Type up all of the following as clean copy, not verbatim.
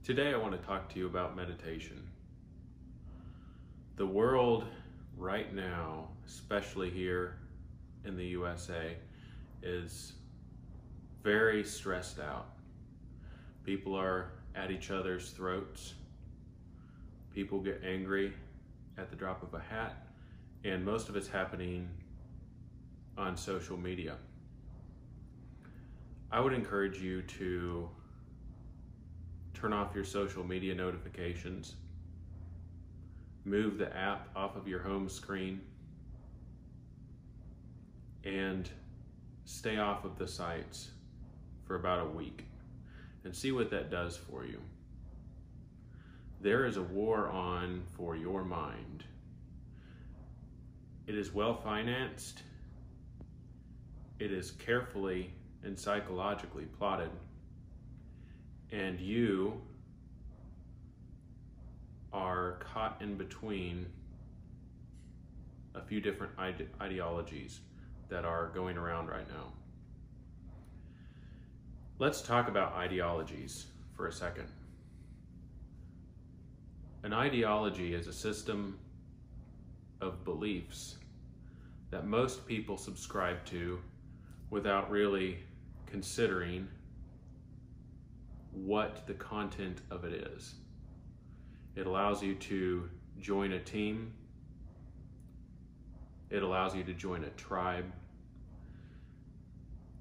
Today I want to talk to you about meditation. The world right now, especially here in the USA, is very stressed out. People are at each other's throats. People get angry at the drop of a hat, and most of it's happening on social media. I would encourage you to turn off your social media notifications, move the app off of your home screen, and stay off of the sites for about a week and see what that does for you. There is a war on for your mind. It is well financed. It is carefully and psychologically plotted. And you are caught in between a few different ideologies that are going around right now. Let's talk about ideologies for a second. An ideology is a system of beliefs that most people subscribe to without really considering what the content of it is. It allows you to join a team. It allows you to join a tribe.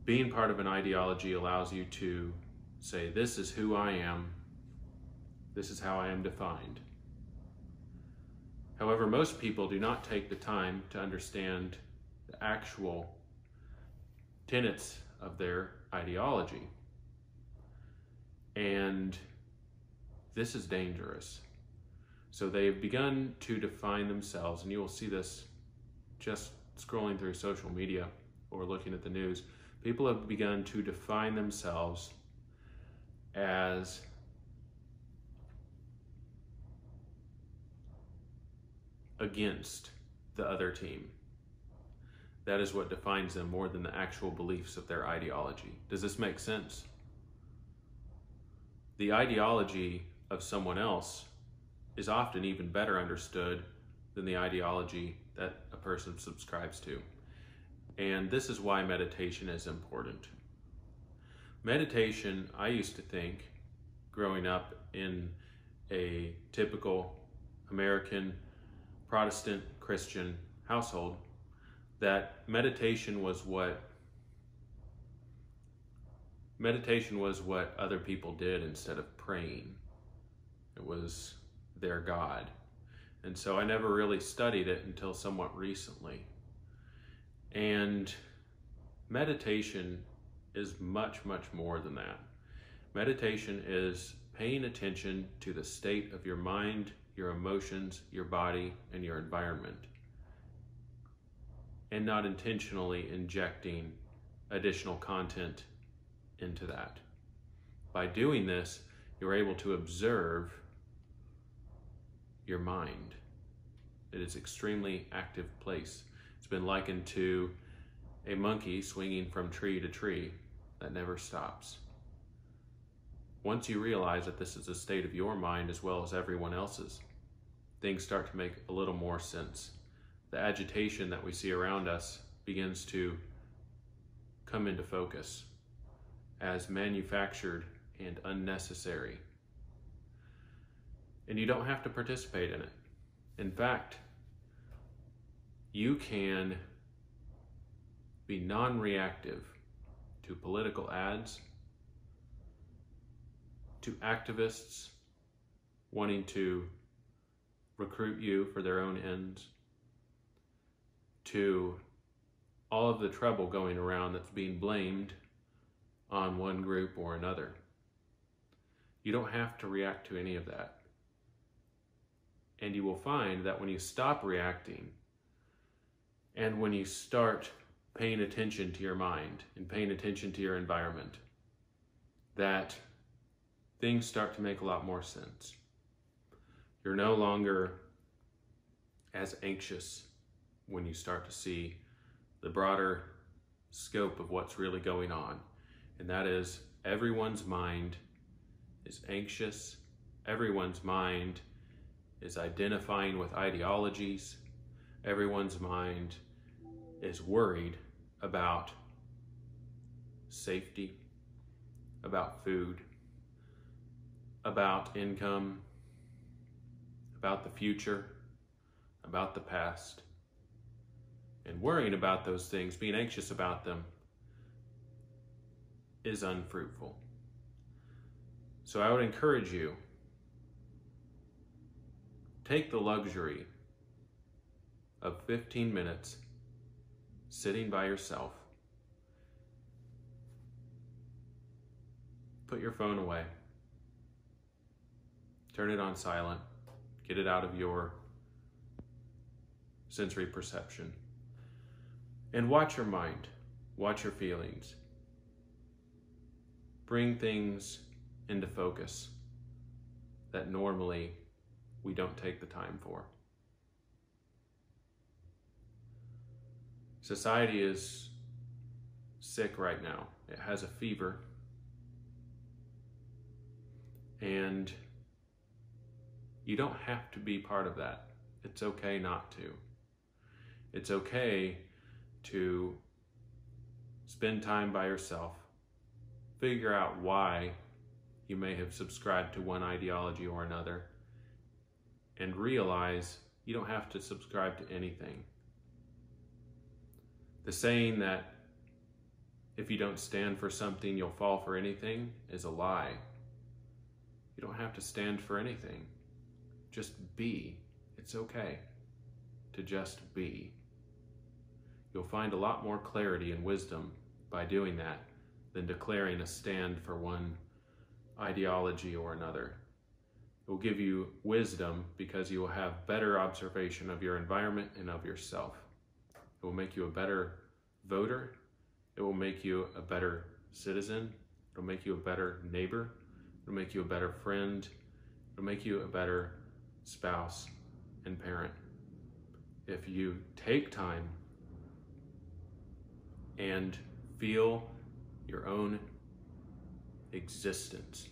Being part of an ideology allows you to say, this is who I am. This is how I am defined. However, most people do not take the time to understand the actual tenets of their ideology. And this is dangerous. So they've begun to define themselves, and you will see this just scrolling through social media or looking at the news. People have begun to define themselves as against the other team. That is what defines them more than the actual beliefs of their ideology. Does this make sense? The ideology of someone else is often even better understood than the ideology that a person subscribes to. And this is why meditation is important. Meditation, I used to think, growing up in a typical American Protestant Christian household, that meditation was what other people did instead of praying. It was their God. And so I never really studied it until somewhat recently. And meditation is much, much more than that. Meditation is paying attention to the state of your mind, your emotions, your body, and your environment, and not intentionally injecting additional content into that. By doing this, you're able to observe your mind. It is an extremely active place. It's been likened to a monkey swinging from tree to tree that never stops. Once you realize that this is a state of your mind as well as everyone else's, things start to make a little more sense. The agitation that we see around us begins to come into focus as manufactured and unnecessary. And you don't have to participate in it. In fact, you can be non-reactive to political ads, to activists wanting to recruit you for their own ends, to all of the trouble going around that's being blamed on one group or another. You don't have to react to any of that. And you will find that when you stop reacting and when you start paying attention to your mind and paying attention to your environment, that things start to make a lot more sense. You're no longer as anxious when you start to see the broader scope of what's really going on. And that is, everyone's mind is anxious Everyone's mind is identifying with ideologies. Everyone's mind is worried about safety, about food, about income, about the future, about the past. And worrying about those things, being anxious about them, is unfruitful. So I would encourage you, take the luxury of 15 minutes sitting by yourself. Put your phone away. Turn it on silent. Get it out of your sensory perception. And watch your mind. Watch your feelings. Bring things into focus that normally we don't take the time for. Society is sick right now. It has a fever. And you don't have to be part of that. It's okay not to. It's okay to spend time by yourself. Figure out why you may have subscribed to one ideology or another, and realize you don't have to subscribe to anything. The saying that if you don't stand for something, you'll fall for anything is a lie. You don't have to stand for anything. Just be. It's okay to just be. You'll find a lot more clarity and wisdom by doing that than declaring a stand for one ideology or another. It will give you wisdom because you will have better observation of your environment and of yourself. It will make you a better voter. It will make you a better citizen. It will make you a better neighbor. It will make you a better friend. It will make you a better spouse and parent. If you take time and feel your own existence.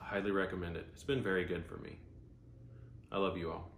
I highly recommend it. It's been very good for me. I love you all.